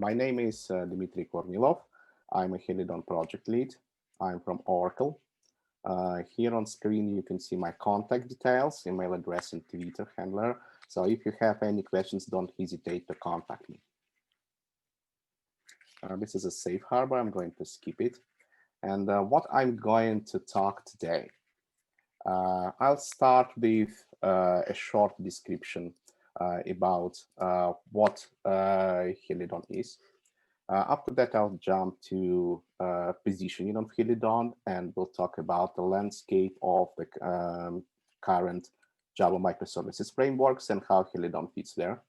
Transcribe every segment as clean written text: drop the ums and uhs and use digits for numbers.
My name is Dmitry Kornilov. I'm a Helidon project lead. I'm from Oracle. Here on screen, you can see my contact details, email address, and Twitter handler. So if you have any questions, don't hesitate to contact me. This is a safe harbor. I'm going to skip it. And what I'm going to talk today, I'll start with a short description about what Helidon is. After that, I'll jump to positioning of Helidon, and we'll talk about the landscape of the current Java microservices frameworks and how Helidon fits there.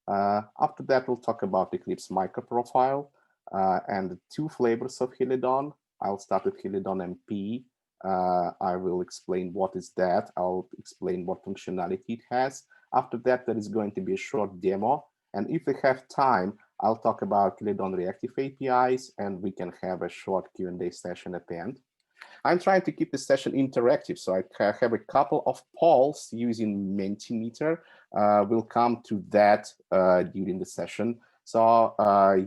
After that, we'll talk about Eclipse Microprofile and the two flavors of Helidon. I'll start with Helidon MP. I will explain what is that. I'll explain what functionality it has. After that, there is going to be a short demo. And if we have time, I'll talk about Helidon Reactive APIs, and we can have a short Q&A session at the end. I'm trying to keep the session interactive, so I have a couple of polls using Mentimeter. We'll come to that during the session. So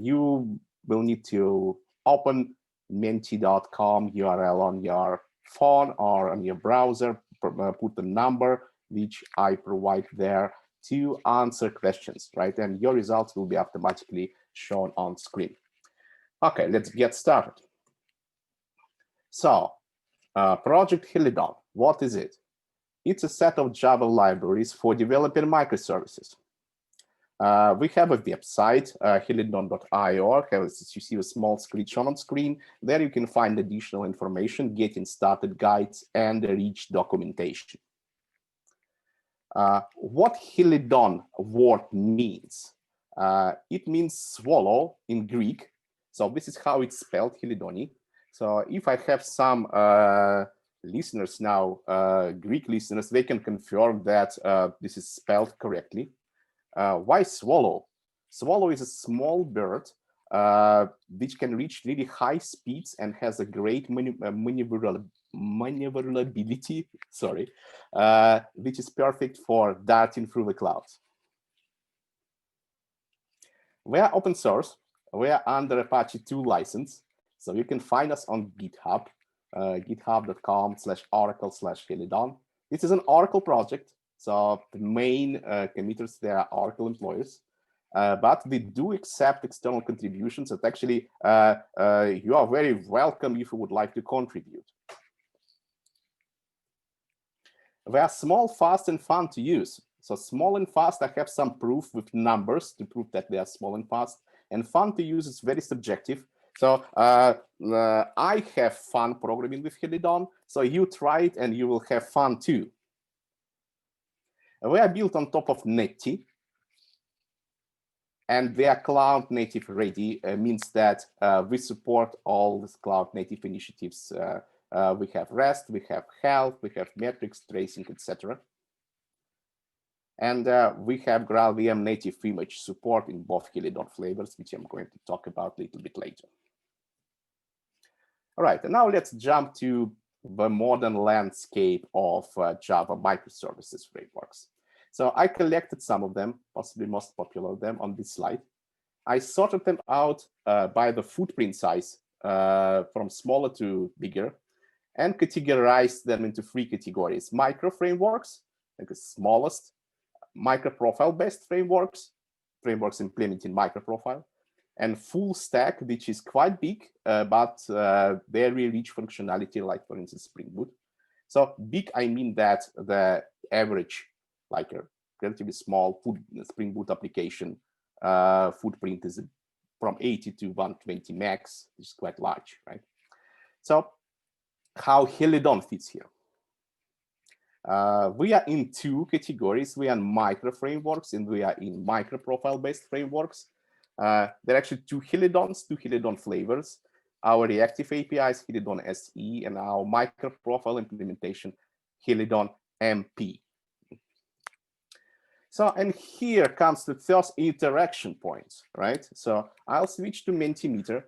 you will need to open menti.com URL on your phone or on your browser, put the number which I provide there to answer questions, right? And your results will be automatically shown on screen. Okay, let's get started. So, Project Helidon, what is it? It's a set of Java libraries for developing microservices. We have a website, helidon.io. You see a small screenshot on screen. There you can find additional information, getting started guides, and a rich documentation. What Helidon word means? It means swallow in Greek. So this is how it's spelled, Helidoni. So if I have some listeners now, Greek listeners, they can confirm that this is spelled correctly. Why swallow? Swallow is a small bird which can reach really high speeds and has a great maneuverability, which is perfect for darting through the clouds. We are open source. We are under Apache 2 license. So you can find us on GitHub, github.com/oracle/Helidon. This is an Oracle project. So the main committers, they are Oracle employees. But we do accept external contributions. And actually, you are very welcome if you would like to contribute. They are small, fast, and fun to use. So small and fast, I have some proof with numbers to prove that they are small and fast. And fun to use is very subjective. So I have fun programming with Helidon. So you try it and you will have fun too. We are built on top of Netty. And they are cloud native ready, means that we support all these cloud native initiatives. We have REST, we have health, we have metrics, tracing, etc. And we have GraalVM native image support in both Helidon flavors, which I'm going to talk about a little bit later. All right, and now let's jump to the modern landscape of Java microservices frameworks. So I collected some of them, possibly most popular of them on this slide. I sorted them out by the footprint size from smaller to bigger, and categorized them into three categories: micro frameworks, like the smallest, microprofile-based frameworks, frameworks implementing microprofile, and full stack, which is quite big, but very rich functionality, like for instance, Spring Boot. So big, I mean that the average, like a relatively small Spring Boot application footprint is from 80 to 120 megs, which is quite large, right? So how Helidon fits here? We are in two categories. We are in micro frameworks and we are in microprofile-based frameworks. There are actually two Helidons, two Helidon flavors. Our reactive APIs, Helidon SE, and our microprofile implementation, Helidon MP. So, and here comes the first interaction point, right? So I'll switch to Mentimeter.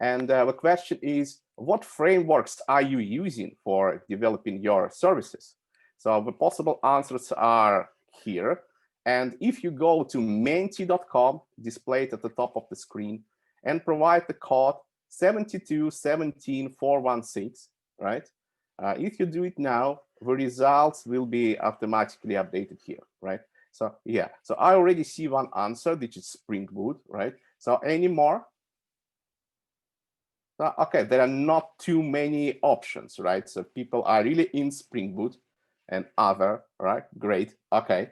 And the question is, what frameworks are you using for developing your services? So the possible answers are here. And if you go to menti.com, displayed at the top of the screen, and provide the code 7217416, right? If you do it now, the results will be automatically updated here, right? So yeah, so I already see one answer, which is Spring Boot, right? So any more? Okay, there are not too many options, right? So people are really in Spring Boot and other, right? Great, okay.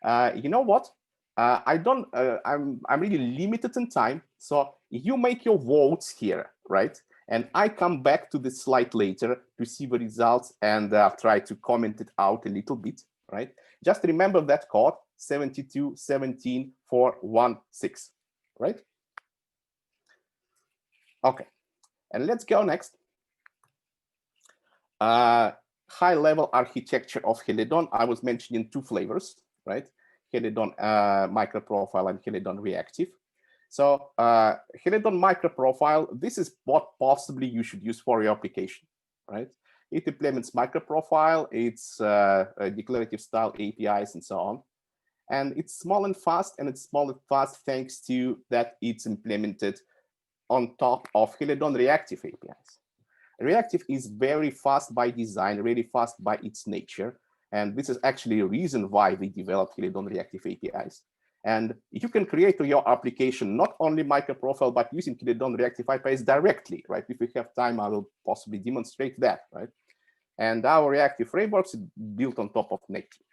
You know what? I'm really limited in time. So you make your votes here, right? And I come back to this slide later to see the results and try to comment it out a little bit, right? Just remember that code 7217416, right? Okay, and let's go next. High-level architecture of Helidon. I was mentioning two flavors, right? Helidon Microprofile and Helidon Reactive. So Helidon Microprofile, this is what possibly you should use for your application, right? It implements Microprofile, it's declarative style APIs and so on. And it's small and fast, and it's small and fast thanks to that it's implemented on top of Helidon Reactive APIs. Reactive is very fast by design, really fast by its nature. And this is actually a reason why we developed Helidon Reactive APIs. And you can create your application not only Microprofile, but using Helidon Reactive APIs directly, right? If we have time, I will possibly demonstrate that, right? And our reactive frameworks is built on top of native.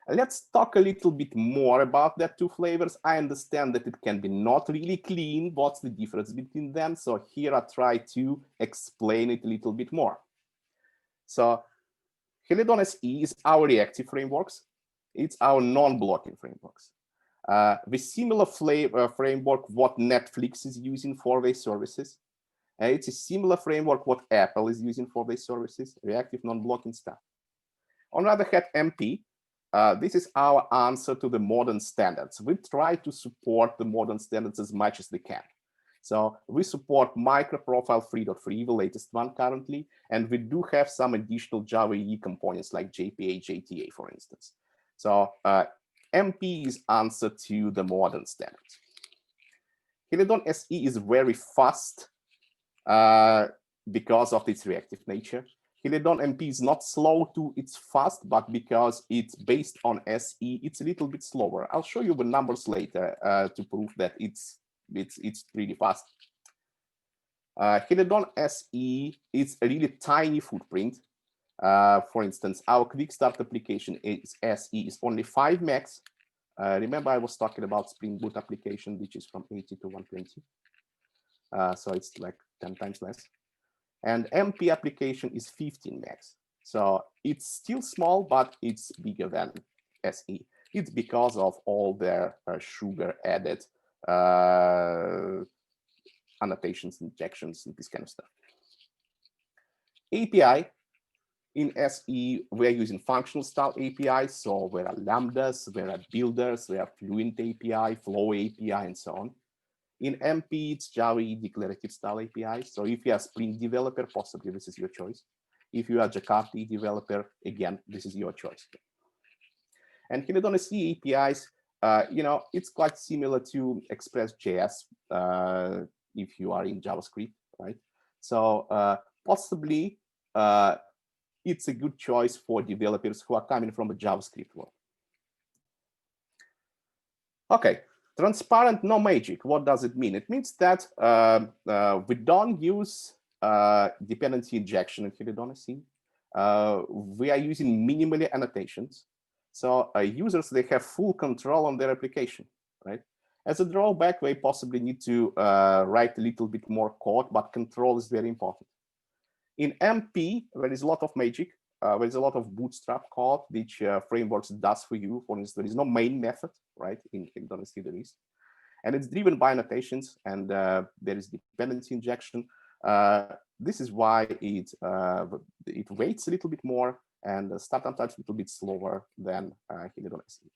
Let's talk a little bit more about that two flavors. I understand that it can be not really clean. What's the difference between them? So here I try to explain it a little bit more. So Helidon SE is our reactive frameworks. It's our non-blocking frameworks. The similar framework what Netflix is using for their services. It's a similar framework what Apple is using for their services, reactive non-blocking stuff. On the other hand, MP, this is our answer to the modern standards. We try to support the modern standards as much as we can. So we support Microprofile 3.3, the latest one currently, and we do have some additional Java EE components like JPA, JTA, for instance. So MP is answer to the modern standards. Helidon SE is very fast because of its reactive nature. Helidon MP is not slow to its fast, but because it's based on SE, it's a little bit slower. I'll show you the numbers later to prove that it's really fast. Helidon SE is a really tiny footprint. For instance, our quick start application is SE is only 5 megs. Remember, I was talking about Spring Boot application, which is from 80 to 120. So it's like 10 times less. And MP application is 15 megs. So it's still small, but it's bigger than SE. It's because of all their sugar added annotations, injections, and this kind of stuff. API in SE, we're using functional style APIs. So there are lambdas, there are builders, there are Fluent API, Flow API, and so on. In MP, it's Java declarative style API. So if you are Spring developer, possibly this is your choice. If you are Jakarta developer, again, this is your choice. And Helidon SE APIs, it's quite similar to Express.js if you are in JavaScript, right? So possibly it's a good choice for developers who are coming from a JavaScript world. Okay. Transparent, no magic. What does it mean? It means that we don't use dependency injection in Helidon SE. We are using minimally annotations. So users, they have full control on their application, right? As a drawback, they possibly need to write a little bit more code, but control is very important. In MP, there is a lot of magic. There is a lot of bootstrap code, which frameworks does for you. For instance, there is no main method, right? In Helidon SE there is. And it's driven by annotations, and there is dependency injection. This is why it waits a little bit more, and startup times a little bit slower than Helidon SE.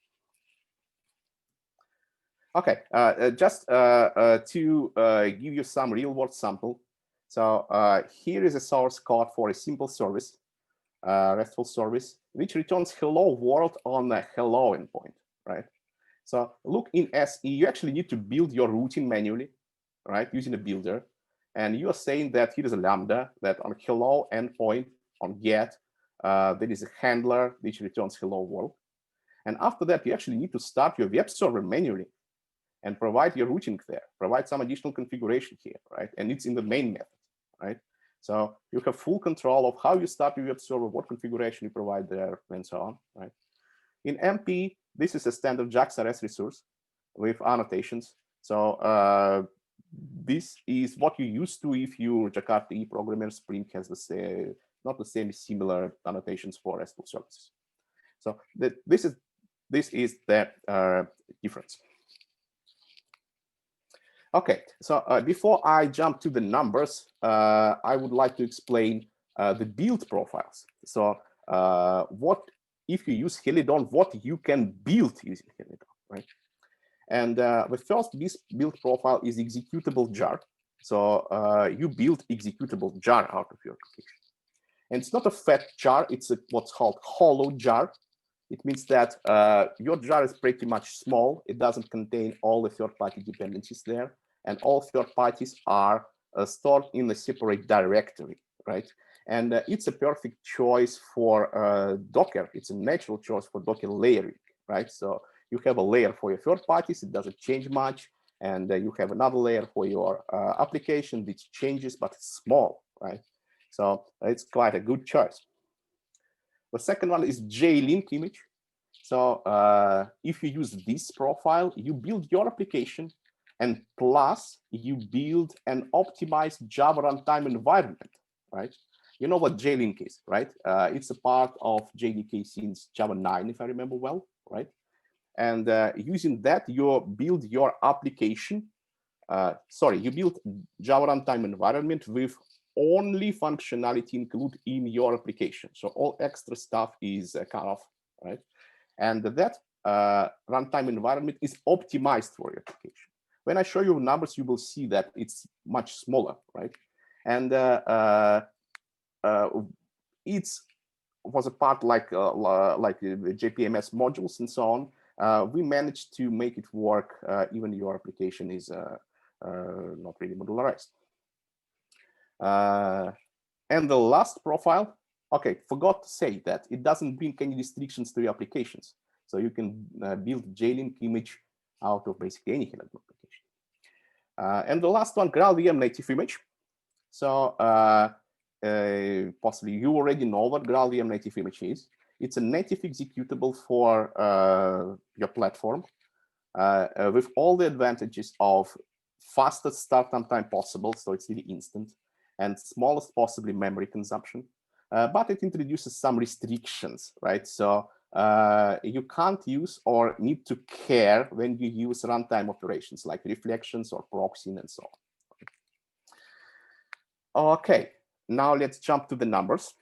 Okay, just to give you some real-world sample. So here is a source code for a simple service. RESTful service, which returns hello world on a hello endpoint, right? So look, in SE, you actually need to build your routine manually, right, using a builder. And you are saying that here is a Lambda that on hello endpoint on get, there is a handler which returns hello world. And after that, you actually need to start your web server manually and provide your routing there, provide some additional configuration here, right? And it's in the main method, right? So you have full control of how you start your web server, what configuration you provide there, and so on, right? In MP, this is a standard JAX-RS resource with annotations. So this is what you used to if you Jakarta E programmer. Spring has the same, not the same, similar annotations for RESTful services. So this is the difference. Okay, so before I jump to the numbers, I would like to explain the build profiles. So what if you use Helidon, what you can build using Helidon, right? And the first build profile is executable jar. So you build executable jar out of your application. And it's not a fat jar, it's what's called hollow jar. It means that your jar is pretty much small. It doesn't contain all the third-party dependencies there. And all third parties are stored in a separate directory, right? And it's a perfect choice for Docker. It's a natural choice for Docker layering, right? So you have a layer for your third parties. It doesn't change much. And you have another layer for your application, which changes, but it's small, right? So it's quite a good choice. The second one is JLink image. So if you use this profile, you build your application, and plus you build an optimized Java runtime environment, right? You know what JLink is, right? It's a part of JDK since Java 9, if I remember well, right? And using that, you build your application. You build Java runtime environment with only functionality included in your application. So all extra stuff is cut off, right? And that runtime environment is optimized for your application. When I show you numbers, you will see that it's much smaller, right? And it was a part like the JPMS modules and so on. We managed to make it work even your application is not really modularized. And the last profile, okay, forgot to say that it doesn't bring any restrictions to your applications. So you can build JLink image out of basically any Helidon application. And the last one, GraalVM native image. So possibly you already know what GraalVM native image is. It's a native executable for your platform with all the advantages of fastest startup time possible, so it's really instant, and smallest possibly memory consumption. But it introduces some restrictions, right? So you can't use or need to care when you use runtime operations like reflections or proxying and so on. Okay, now let's jump to the numbers.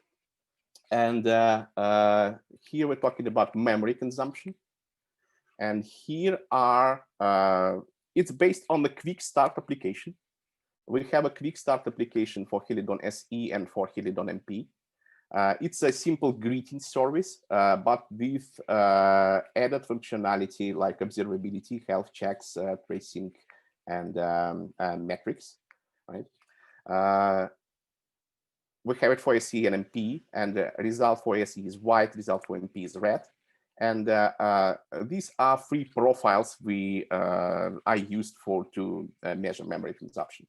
And here we're talking about memory consumption. And here are, it's based on the quick start application. We have a quick start application for Helidon SE and for Helidon MP. It's a simple greeting service, but with added functionality like observability, health checks, tracing, and metrics, right? We have it for SE and MP, and the result for SE is white, result for MP is red. And these are free profiles I used to measure memory consumption.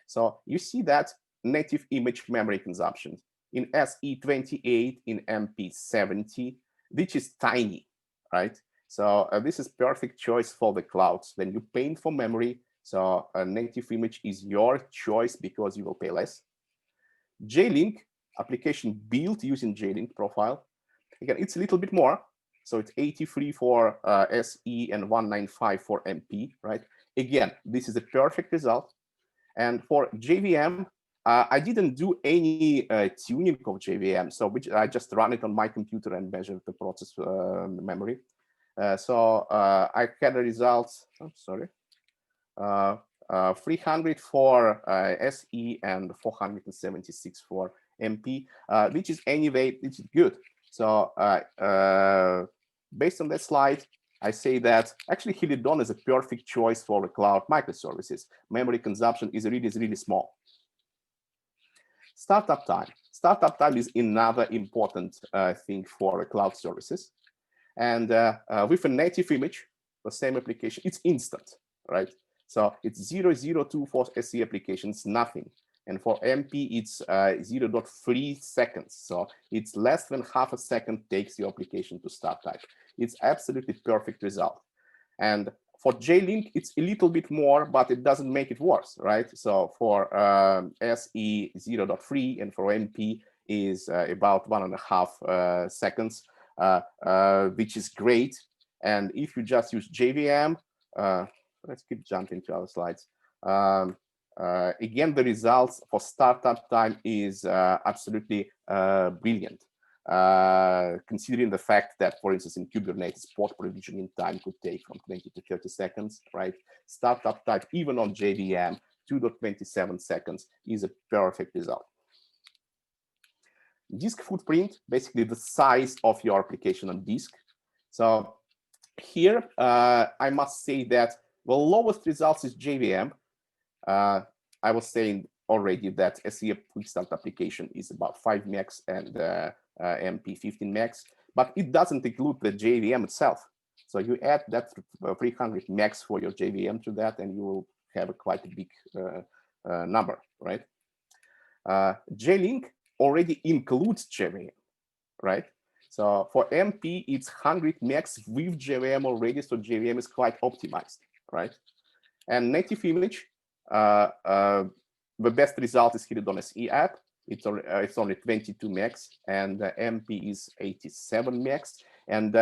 So you see that native image memory consumption in SE 28, in MP 70, which is tiny, right? So this is perfect choice for the clouds. When you pay for memory, so a native image is your choice because you will pay less. JLink application built using JLink profile. Again, it's a little bit more. So it's 83 for SE and 195 for MP, right? Again, this is a perfect result. And for JVM, I didn't do any tuning of JVM, so I just run it on my computer and measure the process memory. So I had a result, 300 for SE and 476 for MP, which is anyway, which is good. So based on that slide, I say that actually Heliodon is a perfect choice for the cloud microservices. Memory consumption is really small. Startup time. Startup time is another important thing for cloud services. And with a native image, the same application, it's instant, right? So it's 0.02 for SE applications, nothing. And for MP, it's 0.3 seconds. So it's less than half a second takes your application to start type. It's absolutely perfect result. And for JLink, it's a little bit more, but it doesn't make it worse, right? So for SE 0.3 and for MP is about 1.5 seconds, which is great. And if you just use JVM, let's keep jumping to other slides. Again, the results for startup time is absolutely brilliant. Considering the fact that, for instance, in Kubernetes, pod provisioning time could take from 20 to 30 seconds, right? Startup time, even on JVM, 2.27 seconds is a perfect result. Disk footprint, basically the size of your application on disk. So here, I must say that the lowest results is JVM. I was saying already that SE quick start application is about 5 megs and MP 15 megs, but it doesn't include the JVM itself. So you add that 300 megs for your JVM to that, and you will have quite a big number, right? JLink already includes JVM, right? So for MP, it's 100 megs with JVM already, so JVM is quite optimized, right? And native image, the best result is Helidon SE app. It's only 22 megs, and MP is 87 megs, and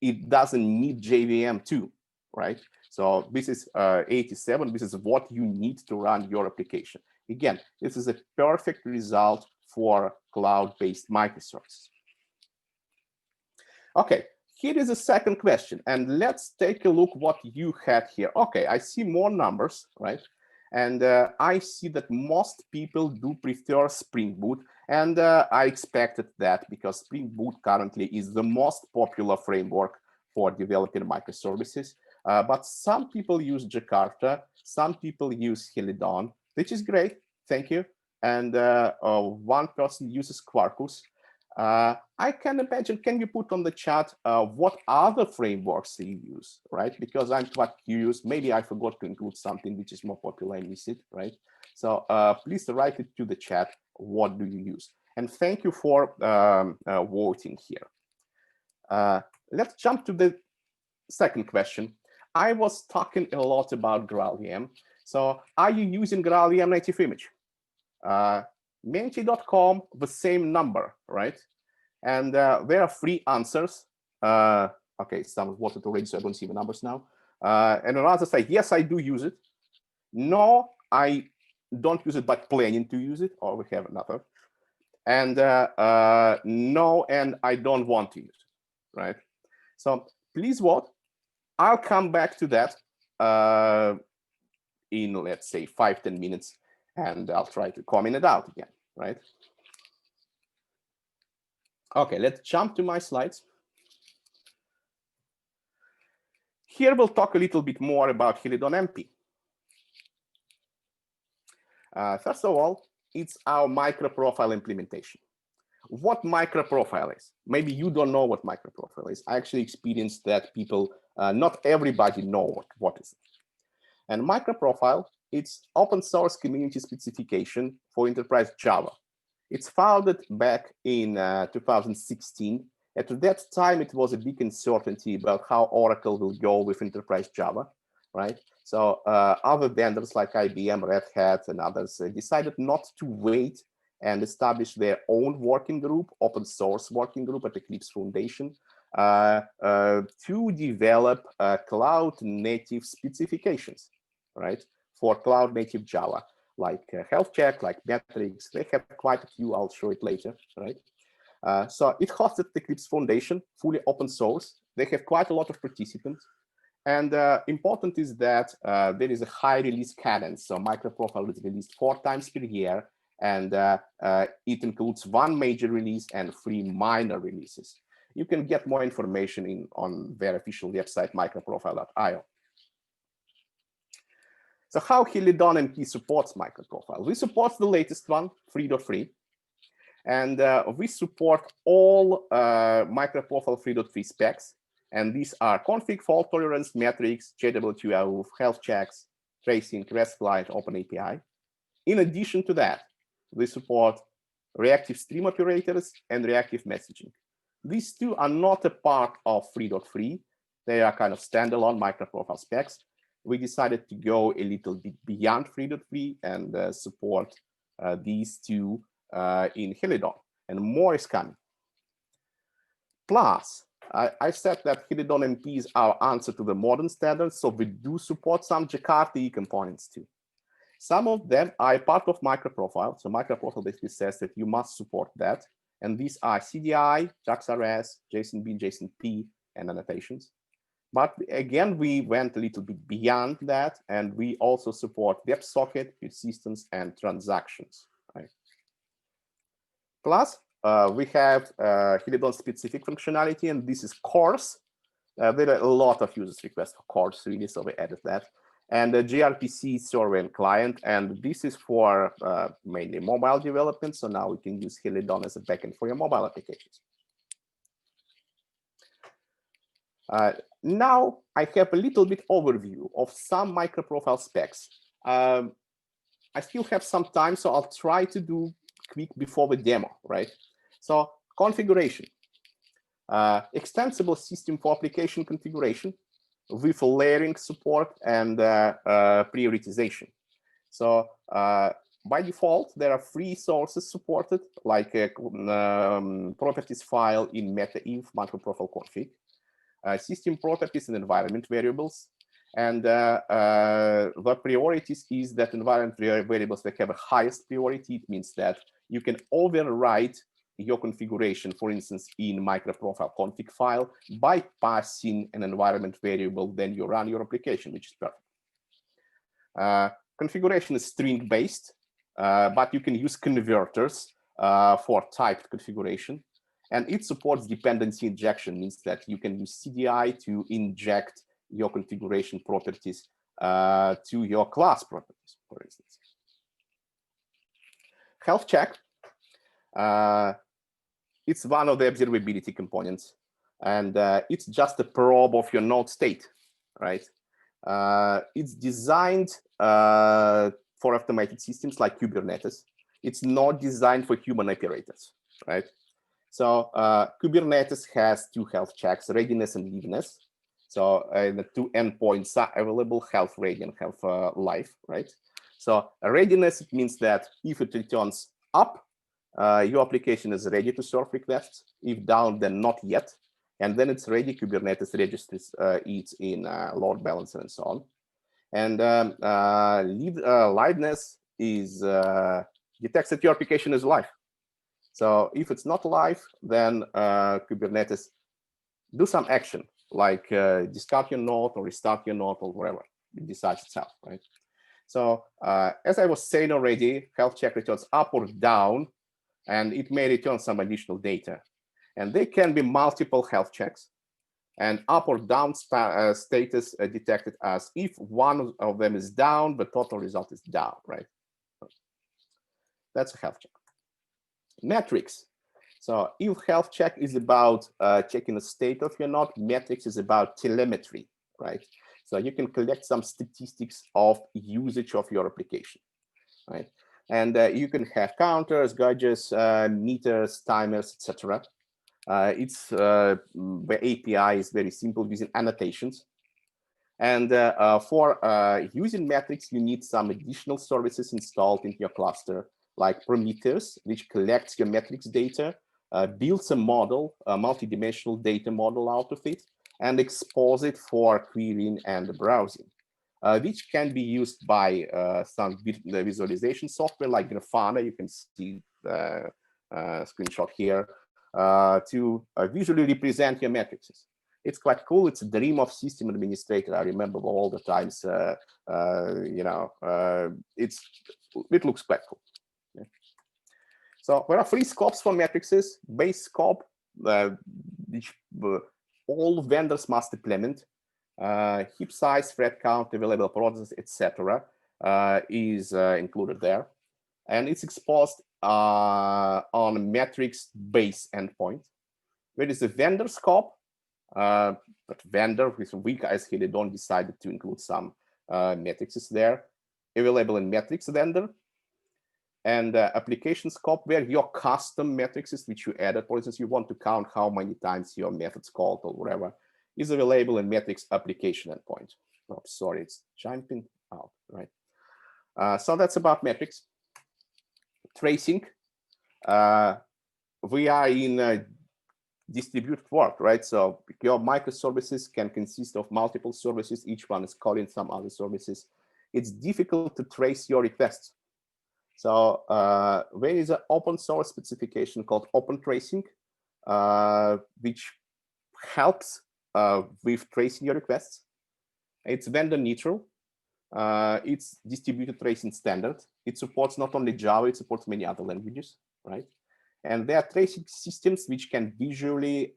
it doesn't need JVM too, right? So this is 87. This is what you need to run your application. Again, this is a perfect result for cloud-based microservices. Okay, here is a second question, and let's take a look what you had here. Okay, I see more numbers, right? And I see that most people do prefer Spring Boot, and I expected that because Spring Boot currently is the most popular framework for developing microservices. But some people use Jakarta, some people use Helidon, which is great, thank you. And one person uses Quarkus. I can imagine, can you put on the chat what other frameworks you use, right? Because I'm quite curious. Maybe I forgot to include something which is more popular and miss it, right? So please write it to the chat. What do you use? And thank you for voting here. Let's jump to the second question. I was talking a lot about GraalVM. So are you using GraalVM native image? Menti.com, the same number, right? And there are 3 answers. Okay, some voted already, so I don't see the numbers now. And another say, yes, I do use it. No, I don't use it, but planning to use it. Or we have another. And no, and I don't want to use it, right? So please vote. I'll come back to that in, let's say, 5-10 minutes. And I'll try to comment it out again, right? Okay, let's jump to my slides. Here we'll talk a little bit more about Helidon MP. First of all, it's our microprofile implementation. What microprofile is? Maybe you don't know what microprofile is. I actually experienced that people, not everybody know what is it. And microprofile, it's open source community specification for enterprise Java. It's founded back in 2016. At that time, it was a big uncertainty about how Oracle will go with enterprise Java, right? So other vendors like IBM, Red Hat, and others decided not to wait and establish their own working group, open source working group at Eclipse Foundation, to develop cloud native specifications, right? For cloud native Java, like health check, like metrics. They have quite a few. I'll show it later, right? So it hosted the Eclipse Foundation, fully open source. They have quite a lot of participants. And important is that there is a high release cadence. So microprofile is released 4 times per year. and it includes 1 major release and 3 minor releases. You can get more information on their official website, microprofile.io. So how Helidon MP supports Microprofile? We support the latest one, 3.3. And we support all Microprofile 3.3 specs. And these are config, fault tolerance, metrics, JWT, health checks, tracing, REST client, Open API. In addition to that, we support reactive stream operators and reactive messaging. These two are not a part of 3.3. They are kind of standalone Microprofile specs. We decided to go a little bit beyond 3.3 and support these two in Helidon, and more is coming. Plus, I said that Helidon MP is our answer to the modern standards, so we do support some Jakarta components too. Some of them are part of Microprofile, so Microprofile basically says that you must support that, and these are CDI, JAX-RS, JSON-B, JSON-P, and annotations. But again, we went a little bit beyond that, and we also support WebSocket, persistence, and transactions. Right? Plus, we have Helidon-specific functionality, and this is CORS. There are a lot of users requests for CORS, really, so we added that. And the gRPC server and client, and this is for mainly mobile development, so now we can use Helidon as a backend for your mobile applications. Now I have a little bit overview of some Microprofile specs. I still have some time, so I'll try to do quick before the demo, right? So configuration, extensible system for application configuration with layering support and prioritization. So by default, there are 3 sources supported, like a properties file in meta-inf microprofile config, system properties and environment variables. And the priorities is that environment variables that have a highest priority. It means that you can override your configuration, for instance, in Microprofile config file by passing an environment variable, then you run your application, which is perfect. Configuration is string-based, but you can use converters for typed configuration. And it supports dependency injection, means that you can use CDI to inject your configuration properties to your class properties, for instance. Health check. It's one of the observability components, and it's just a probe of your node state, right? It's designed for automated systems like Kubernetes. It's not designed for human operators, right? So Kubernetes has 2 health checks, readiness and liveness. So the 2 endpoints are available, health ready and health live, right? So readiness, it means that if it returns up, your application is ready to serve requests. If down, then not yet. And then it's ready, Kubernetes registers it in load balancer and so on. And liveness is detects that your application is live. So if it's not live, then Kubernetes do some action, like discard your node or restart your node or whatever. It decides itself, right? So as I was saying already, health check returns up or down, and it may return some additional data. And they can be multiple health checks, and up or down status detected as if one of them is down, the total result is down, right? That's a health check. Metrics. So if health check is about checking the state of your node, metrics is about telemetry, right? So you can collect some statistics of usage of your application, right? And you can have counters, gauges, meters, timers, etc. The API is very simple using annotations. And for using metrics, you need some additional services installed into your cluster, like Prometheus, which collects your metrics data, builds a model, a multidimensional data model out of it, and expose it for querying and browsing, which can be used by some visualization software like Grafana. You can see the screenshot here to visually represent your metrics. It's quite cool. It's a dream of system administrator. I remember all the times, it looks quite cool. So there are three scopes for matrices: base scope, which all vendors must implement. Heap size, thread count, available processes, etc. Is included there, and it's exposed on matrix base endpoint. There is a vendor scope, but vendor with we as Helidon decided to include some matrices there, available in matrix vendor, and application scope where your custom matrices which you added, for instance, you want to count how many times your method's called or whatever, is available in matrix application endpoint. Oh, sorry, it's jumping out, right? So that's about metrics. Tracing. We are in a distributed world, right? So your microservices can consist of multiple services. Each one is calling some other services. It's difficult to trace your requests. So there is an open source specification called Open Tracing, which helps with tracing your requests. It's vendor neutral. It's distributed tracing standard. It supports not only Java, it supports many other languages, right? And there are tracing systems which can visually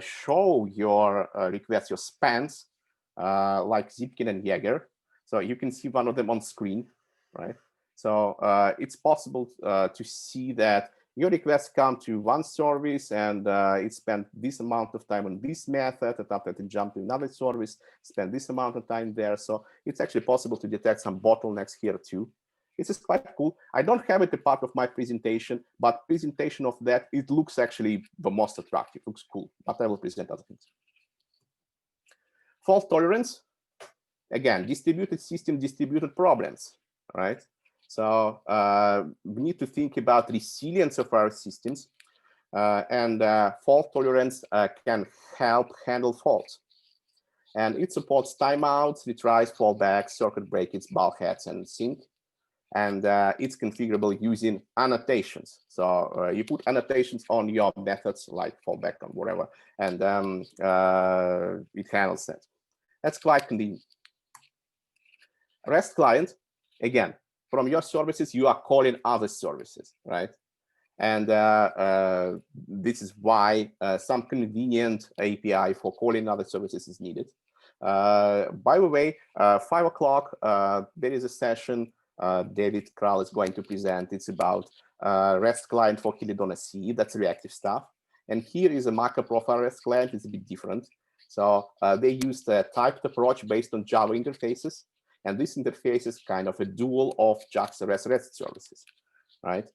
show your requests, your spans, like Zipkin and Jaeger. So you can see one of them on screen, right? So it's possible to see that your requests come to one service and it spent this amount of time on this method, and after it jumped to another service, spend this amount of time there. So it's actually possible to detect some bottlenecks here too. This is quite cool. I don't have it a part of my presentation, but presentation of that, it looks actually the most attractive, looks cool, but I will present other things. Fault tolerance, again, distributed system, distributed problems, right? So we need to think about resilience of our systems, and fault tolerance can help handle faults. And it supports timeouts, retries, fallbacks, circuit breakers, bulkheads, and sync. And it's configurable using annotations. So you put annotations on your methods, like fallback or whatever, and it handles that. That's quite convenient. REST client, again, from your services, you are calling other services, right? And this is why some convenient API for calling other services is needed. By the way, 5 o'clock, there is a session David Graal is going to present. It's about REST client for Helidon SE. That's reactive stuff. And here is a Microprofile REST client. It's a bit different. So they used a typed approach based on Java interfaces. And this interface is kind of a dual of JAX-RS REST services, right?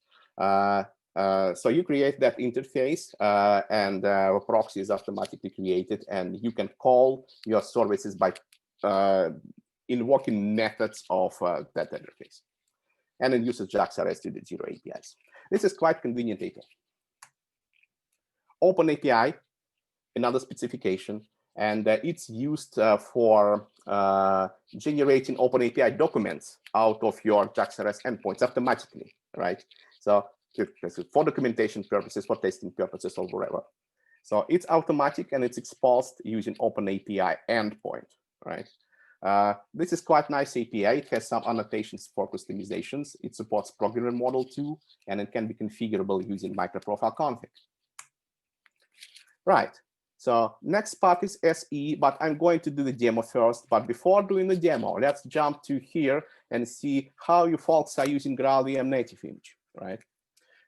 So you create that interface, and a proxy is automatically created, and you can call your services by invoking methods of that interface. And it uses JAX-RS 2.0 APIs. This is quite convenient API. Open API, another specification, and it's used for generating Open API documents out of your JAX-RS endpoints automatically, right? So for documentation purposes, for testing purposes, or whatever. So it's automatic and it's exposed using Open API endpoint, right? This is quite nice API. It has some annotations for customizations. It supports programmer model too, and it can be configurable using microprofile config. Right. So next part is SE, but I'm going to do the demo first. But before doing the demo, let's jump to here and see how you folks are using GraalVM native image, right?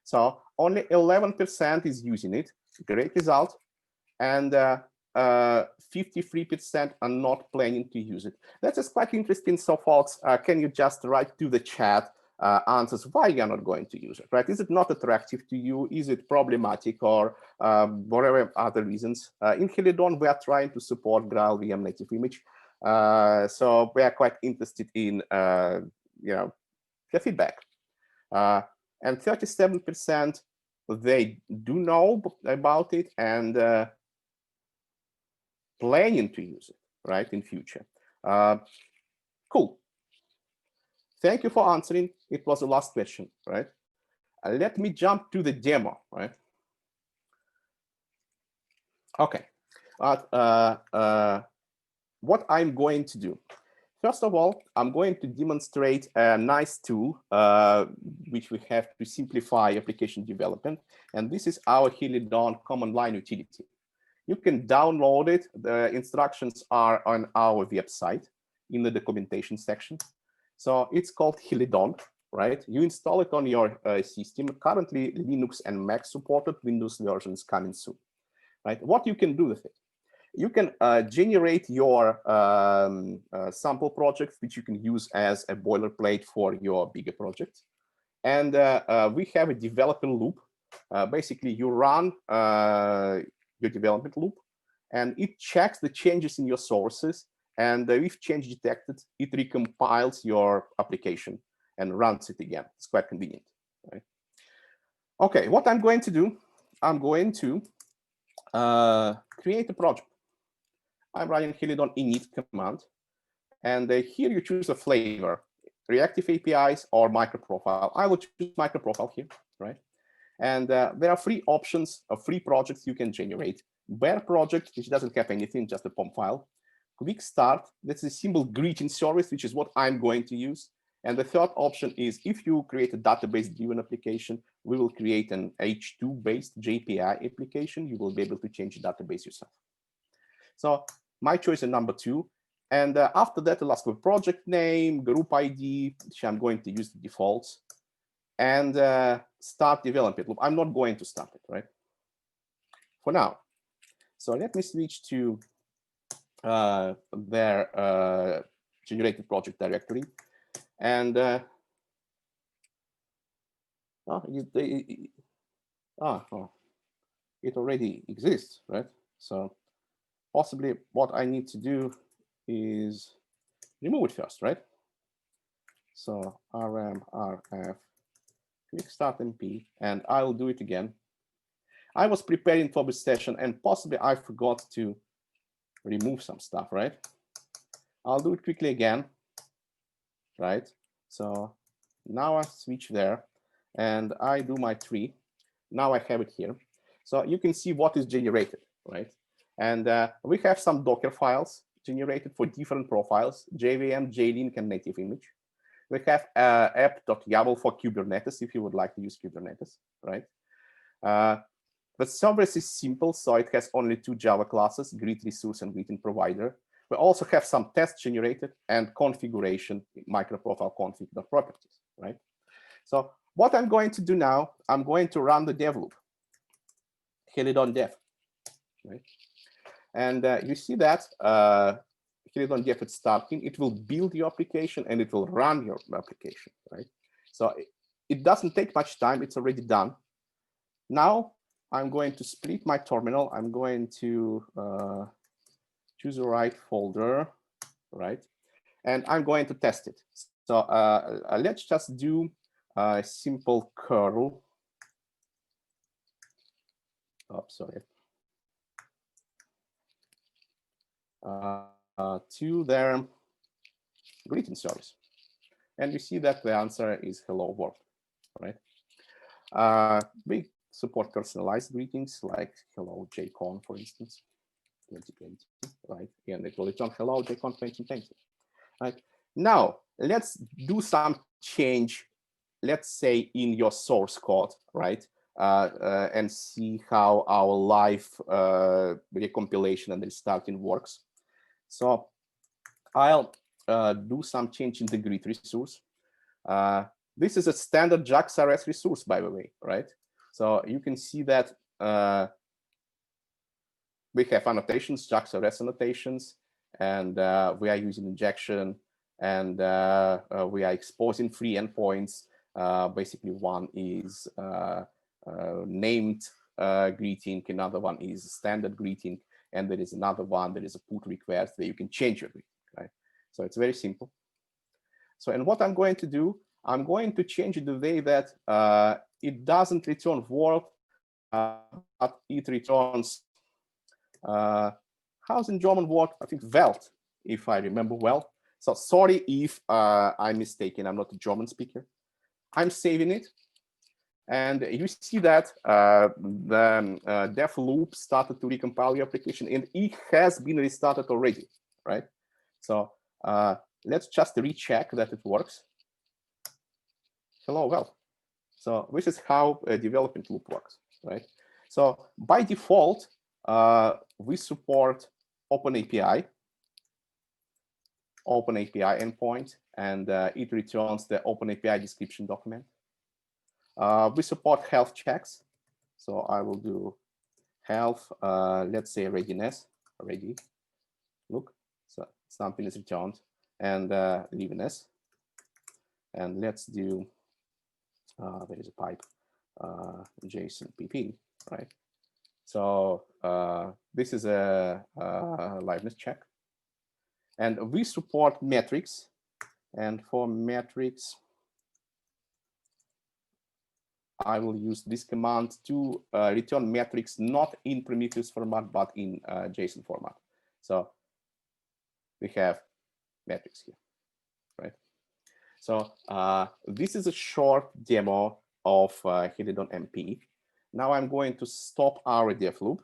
So only 11% is using it. Great result. And 53% are not planning to use it. That is quite interesting. So folks, can you just write to the chat answers why you're not going to use it, right? Is it not attractive to you? Is it problematic, or whatever other reasons? In Helidon, we are trying to support GraalVM native image. So we are quite interested in the feedback. And 37% they do know about it and planning to use it, right, in future. Cool. Thank you for answering. It was the last question, right? Let me jump to the demo, right? Okay. What I'm going to do. First of all, I'm going to demonstrate a nice tool which we have to simplify application development. And this is our Helidon command line utility. You can download it. The instructions are on our website in the documentation section. So it's called Helidon, right? You install it on your system. Currently, Linux and Mac supported, Windows versions coming soon, right? What you can do with it? You can generate your sample project, which you can use as a boilerplate for your bigger project. And we have a development loop. Basically, you run your development loop, and it checks the changes in your sources. And if change detected, it recompiles your application and runs it again. It's quite convenient, right? OK, what I'm going to do, I'm going to create a project. I'm running Helidon init command. And here you choose a flavor, reactive APIs or microprofile. I will choose microprofile here, right? And there are 3 options of 3 projects you can generate. Bare project, which doesn't have anything, just a POM file. Quick start, that's a simple greeting service, which is what I'm going to use. And the third option is if you create a database-driven application, we will create an H2-based JPI application. You will be able to change the database yourself. So my choice is number 2. And after that, I'll ask for project name, group ID, which I'm going to use the defaults, and start development loop. I'm not going to start it, right? For now. So let me switch to their generated project directory. And it already exists, right? So possibly what I need to do is remove it first, right? So rm rf quick start mp, and I'll do it again. I was preparing for this session, and possibly I forgot to remove some stuff, right? I'll do it quickly again, right? So now I switch there, and I do my tree. Now I have it here. So you can see what is generated, right? And we have some Docker files generated for different profiles, JVM, JLink, and native image. We have app.yabl for Kubernetes, if you would like to use Kubernetes, right? The service is simple, so it has only 2 Java classes, greet resource and greeting provider. We also have some tests generated and configuration, microprofile config.properties, right? So what I'm going to do now, I'm going to run the dev loop, Helidon dev, right? And you see that Helidon dev is starting. It will build your application and it will run your application, right? So it doesn't take much time. It's already done. Now I'm going to split my terminal. I'm going to choose the right folder, right? And I'm going to test it. So let's just do a simple curl. Oh, sorry. To their greeting service. And we see that the answer is hello world, right? We support personalized greetings like hello JCON, for instance, 2020, right? And it will return hello JCON 2020, right? Now, let's do some change, let's say in your source code, right? And see how our live recompilation and restarting works. So I'll do some change in the greet resource. This is a standard JAX-RS resource, by the way, right? So you can see that we have annotations, JAX-RS annotations, and we are using injection, and we are exposing 3 endpoints. Basically, one is named greeting, another one is standard greeting, and there is another one, there is a put request where you can change your greeting, right? So it's very simple. So, and what I'm going to do, I'm going to change it the way that it doesn't return word, but it returns, how's in German word? I think Welt, if I remember well. So sorry if I'm mistaken, I'm not a German speaker. I'm saving it. And you see that the dev loop started to recompile your application, and it has been restarted already, right? So let's just recheck that it works. Hello, well. So this is how a development loop works, right? So by default, we support OpenAPI endpoint, and it returns the OpenAPI description document. We support health checks. So I will do health, let's say readiness, ready. Look, so something is returned, and liveness. And let's do, there is a pipe, JSON PP, right? So this is a liveness check. And we support metrics. And for metrics, I will use this command to return metrics not in Prometheus format, but in JSON format. So we have metrics here, right? So this is a short demo of Helidon MP. Now I'm going to stop our dev loop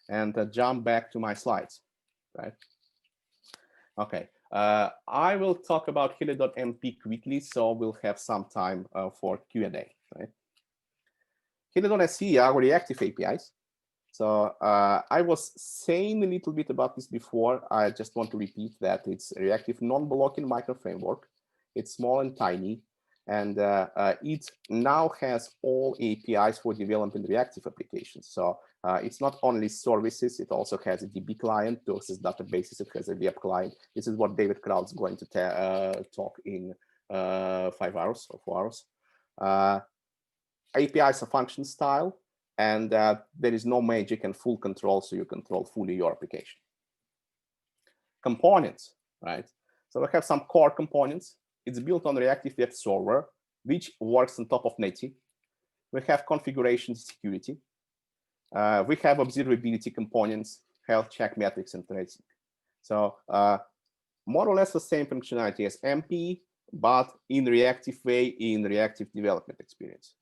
and jump back to my slides, right? Okay, I will talk about Helidon MP quickly, so we'll have some time for Q&A, right? Helidon SE are reactive APIs. So I was saying a little bit about this before. I just want to repeat that it's a reactive non-blocking micro framework. It's small and tiny, and it now has all APIs for developing reactive applications. So it's not only services, it also has a DB client, versus databases, it has a web client. This is what David Kraut is going to talk in 5 hours or 4 hours. APIs are function style, and there is no magic and full control, so you control fully your application. Components, right? So we have some core components. It's built on Reactive Web Server, which works on top of native. We have configuration security. We have observability components, health check metrics, and tracing. So more or less the same functionality as MP, but in reactive way, in reactive development experience.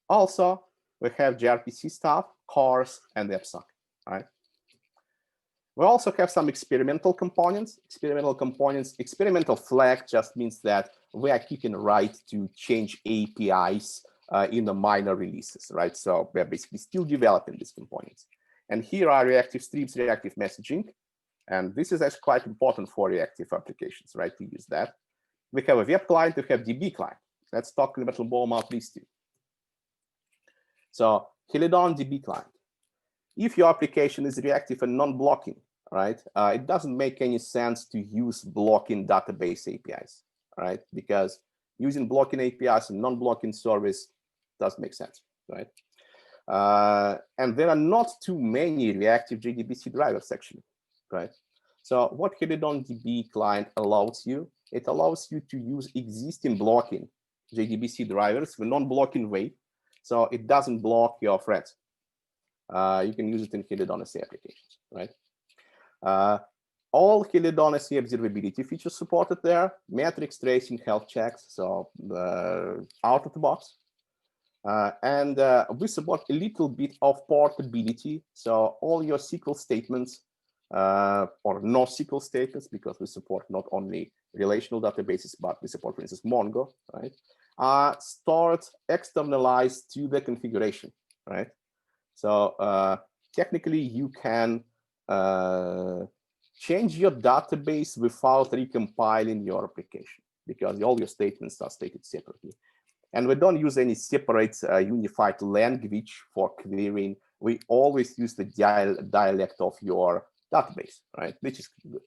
Also, we have gRPC stuff, cores, and WebSocket, right? We also have some experimental components. Experimental flag just means that we are keeping right to change APIs in the minor releases, right? So we're basically still developing these components. And here are reactive streams, reactive messaging. And this is actually quite important for reactive applications, right, to use that. We have a web client, we have DB client. Let's talk a little more about these two. So Helidon DB client. If your application is reactive and non-blocking, right, it doesn't make any sense to use blocking database APIs, right? Because using blocking APIs and non-blocking service doesn't make sense, right? And there are not too many reactive JDBC drivers, actually, right? So what Helidon DB client allows you, it allows you to use existing blocking JDBC drivers in a non-blocking way, so it doesn't block your threads. You can use it in Helidon SE applications, right? All Helidon SE observability features supported there, metrics, tracing, health checks, so out of the box. And we support a little bit of portability, so all your SQL statements, or NoSQL statements, because we support not only relational databases, but we support, for instance, Mongo, right? Stored externalized to the configuration, right? So technically, you can change your database without recompiling your application, because all your statements are stated separately. And we don't use any separate unified language for querying. We always use the dialect of your database, right? Which is good.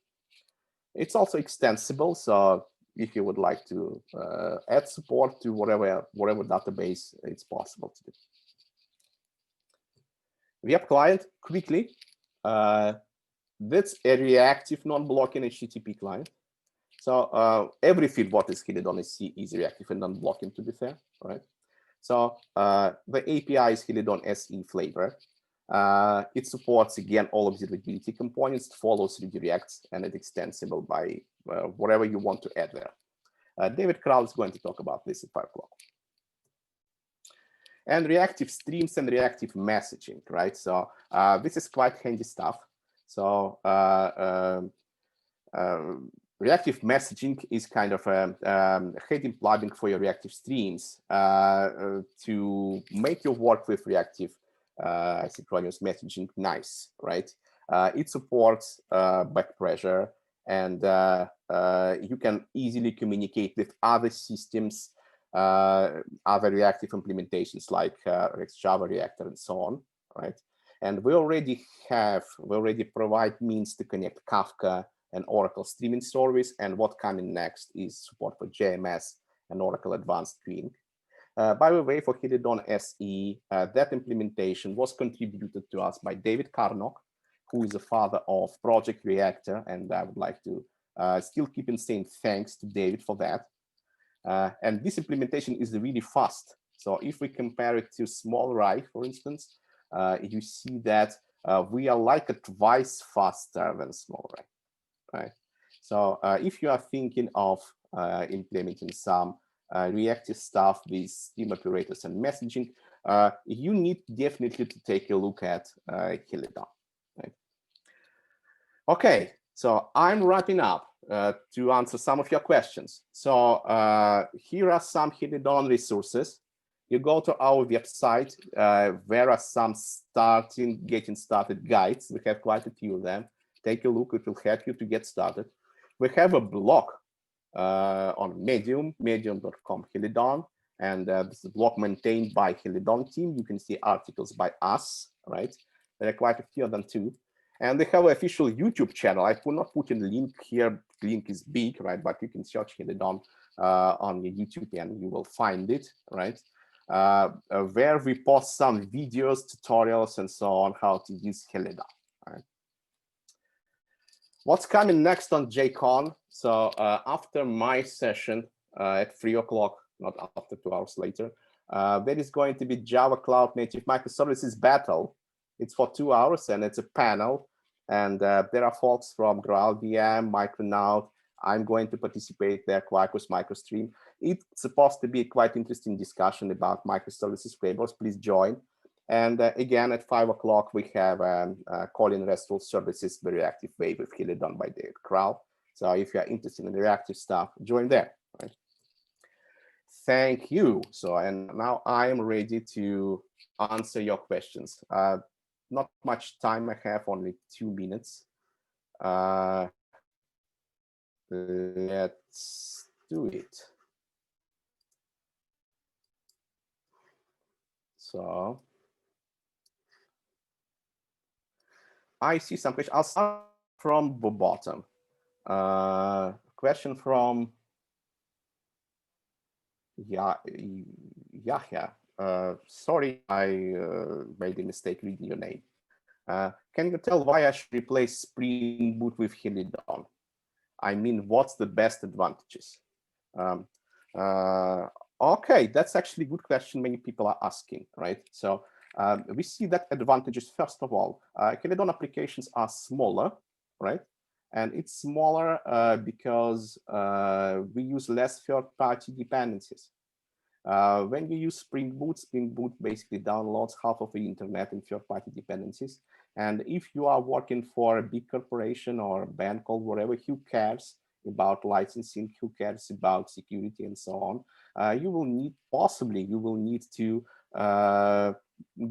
It's also extensible, so if you would like to add support to whatever database, it's possible to do. Web client, quickly. That's a reactive non-blocking HTTP client. So every what is Helidon SE is reactive and non-blocking, to be fair, right? So the API is Helidon SE flavor. It supports, again, all observability components, it follows redirects, and it's extensible by whatever you want to add there. David Kraut is going to talk about this at 5 o'clock. And reactive streams and reactive messaging, right? So this is quite handy stuff. So reactive messaging is kind of a heading plugin for your reactive streams to make your work with reactive asynchronous messaging nice, right? It supports back pressure, and you can easily communicate with other systems, other reactive implementations like Java Reactor and so on, right? And we already provide means to connect Kafka and Oracle streaming service, and what coming next is support for JMS and Oracle Advanced Queuing. By the way, for Helidon SE, that implementation was contributed to us by David Karnock, who is the father of Project Reactor, and I would like to still keep in saying thanks to David for that. And this implementation is really fast. So if we compare it to Small Rye, for instance, you see that we are like twice faster than Small Rye. Right. So if you are thinking of implementing some reactive stuff with stream operators and messaging, you need definitely to take a look at Helidon. Right. Okay, so I'm wrapping up to answer some of your questions. So here are some Helidon resources. You go to our website. There are some getting started guides. We have quite a few of them. Take a look, it will help you to get started. We have a blog on Medium, medium.com Helidon, and this is a blog maintained by Helidon team. You can see articles by us, right? There are quite a few of them too. And they have an official YouTube channel. I will not put in the link here. The link is big, right? But you can search Helidon on your YouTube and you will find it, right? Where we post some videos, tutorials, and so on, how to use Helidon, right? What's coming next on JCON? So after my session at 3 o'clock, not after 2 hours later, there is going to be Java Cloud Native Microservices Battle. It's for 2 hours and it's a panel. And there are folks from GraalVM, Micronaut. I'm going to participate there, Quarkus, MicroStream. It's supposed to be a quite interesting discussion about microservices frameworks. Please join. And again, at 5 o'clock, we have calling RESTful services the reactive way with Heliodon by David Graal. So if you are interested in the reactive stuff, join there. Right? Thank you. So, and now I am ready to answer your questions. Not much time I have, only 2 minutes. Let's do it. So I see some questions. I'll start from the bottom. Question from Yahya. Sorry, I made a mistake reading your name. Can you tell why I should replace Spring Boot with Helidon? I mean, what's the best advantages? Okay, that's actually a good question many people are asking, right? So we see that advantages, first of all, Helidon applications are smaller, right? And it's smaller because we use less third-party dependencies. When you use Spring Boot basically downloads half of the internet in third-party dependencies. And if you are working for a big corporation or a bank or whatever, who cares about licensing, who cares about security and so on? You will need, possibly, you will need to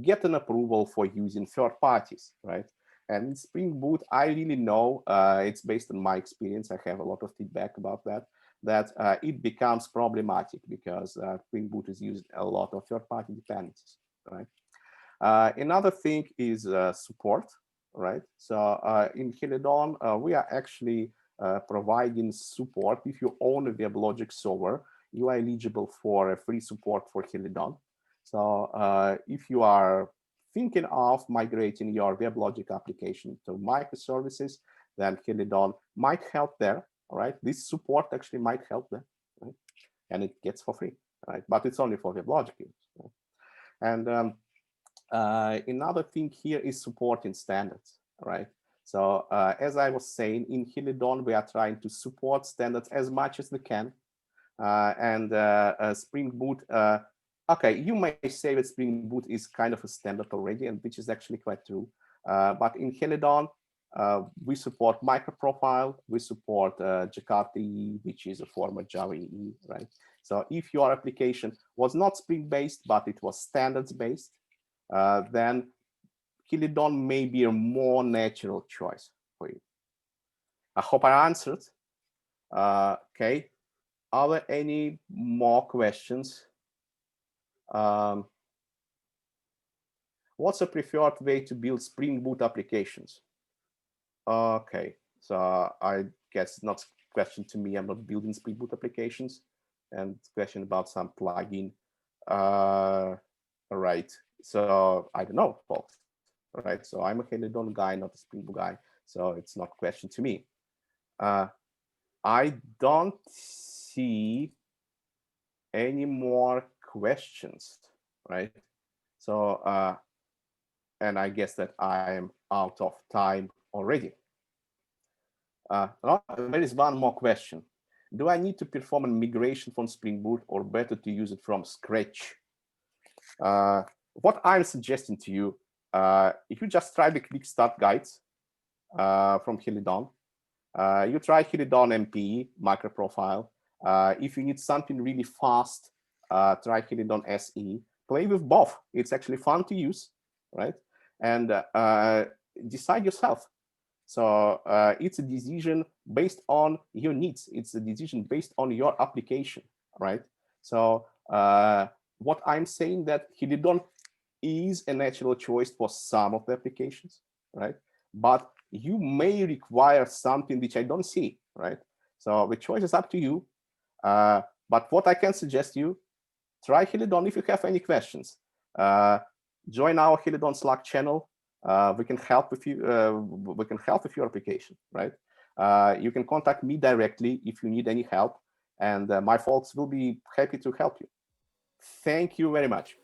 get an approval for using third parties, right? And in Spring Boot, I really know, it's based on my experience, I have a lot of feedback about that, it becomes problematic because Spring Boot is used a lot of third-party dependencies, right? Another thing is support, right? So in Helidon, we are actually providing support. If you own a WebLogic server, you are eligible for a free support for Helidon. So if you are thinking of migrating your WebLogic application to microservices, then Helidon might help there. All right, this support actually might help them, right? And it gets for free, right? But it's only for WebLogic use. Right? And another thing here is supporting standards, right? So as I was saying, in Helidon, we are trying to support standards as much as we can. Spring Boot, okay, you may say that Spring Boot is kind of a standard already, and which is actually quite true. But in Helidon, We support Microprofile, we support Jakarta EE, which is a former Java EE, right? So if your application was not Spring-based, but it was standards-based, then Helidon may be a more natural choice for you. I hope I answered. Okay. Are there any more questions? What's a preferred way to build Spring Boot applications? Okay, so I guess not a question to me. I'm not building Spring Boot applications, and question about some plugin. All right, so I don't know, folks. All right, so I'm a Helidon guy, not a Spring Boot guy, so it's not a question to me. I don't see any more questions, right? So, and I guess that I'm out of time already. There is one more question. Do I need to perform a migration from Spring Boot or better to use it from scratch? What I'm suggesting to you, if you just try the quick start guides from Helidon, you try Helidon MP, Microprofile. If you need something really fast, try Helidon SE. Play with both. It's actually fun to use, right? And decide yourself. So it's a decision based on your needs. It's a decision based on your application, right? So what I'm saying that Helidon is a natural choice for some of the applications, right? But you may require something which I don't see, right? So the choice is up to you. But what I can suggest you, try Helidon if you have any questions. Join our Helidon Slack channel. We can help with you. We can help with your application, right? You can contact me directly if you need any help, and my folks will be happy to help you. Thank you very much.